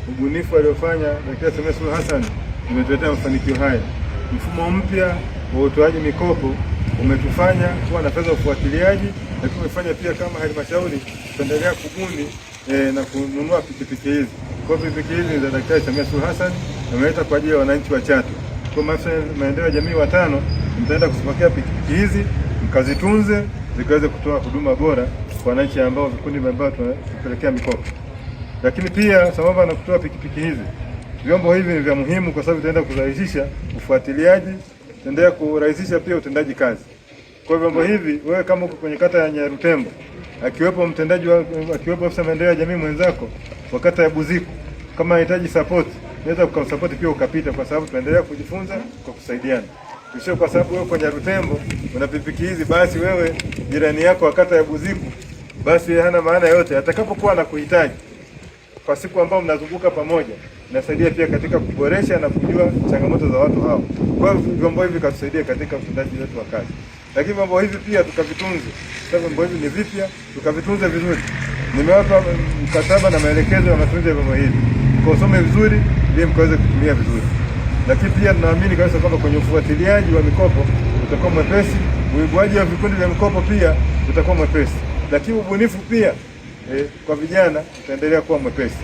ubunifu aliofanya Daktari Samia Suluhu Hassan umetuletea mafanikio haya. Mfumo mpya wa utoaji mikopo umetufanya kuwa na fedha za ufuatiliaji, lakini umefanya pia kama halmashauri tuendelea kubuni na kununua pikipiki hizi. Kwa pikipiki hizi ni za Daktari Samia Suluhu Hassan, ameleta kwa ajili ya wananchi wa Chato. Kwa maafisa maendeleo ya jamii watano mtaenda kuzipokea pikipiki hizi, mkazitunze zikaweze kutoa huduma bora kwa wananchi ambao vikundi ambao tunapelekea mikopo. Lakini pia sambamba na kutoa pikipiki hizi, vyombo hivi ni vya muhimu kwa sababu vitaenda kurahisisha ufuatiliaji, vitaendelea kurahisisha pia utendaji kazi. Kwa vyombo hivi, wewe kama uko kwenye kata ya Nyarutembo, akiwepo afisa maendeleo ya jamii mwenzako wa kata ya Buziku, kama anahitaji support, unaweza kumsupport pia ukapita, kwa sababu tunaendelea kujifunza kwa kusaidiana. Sio kwa sababu wewe kwenye Nyarutembo una pikipiki hizi, basi wewe jirani yako wa kata ya Buziku basi hana maana yote. Atakapokuwa anakuhitaji kwa siku ambao mnazunguka pamoja, inasaidia pia katika kuboresha na kujua changamoto za watu hao. Kwa hiyo vyombo hivi vikatusaidia katika utendaji wetu wa kazi. Lakini vyombo hivi pia tukavitunze. Sasa vyombo hivi ni vipya, tukavitunze vizuri. Nimewapa mkataba na maelekezo ya matumizi ya vyombo hivi. Mkosome vizuri ili mkaweze kutumia vizuri. Lakini pia tunaamini kabisa kwamba kwenye ufuatiliaji wa mikopo utakuwa mwepesi, uibuaji wa vikundi vya mikopo pia utakuwa mwepesi. Lakini ubunifu pia kwa vijana utaendelea kuwa mwepesi.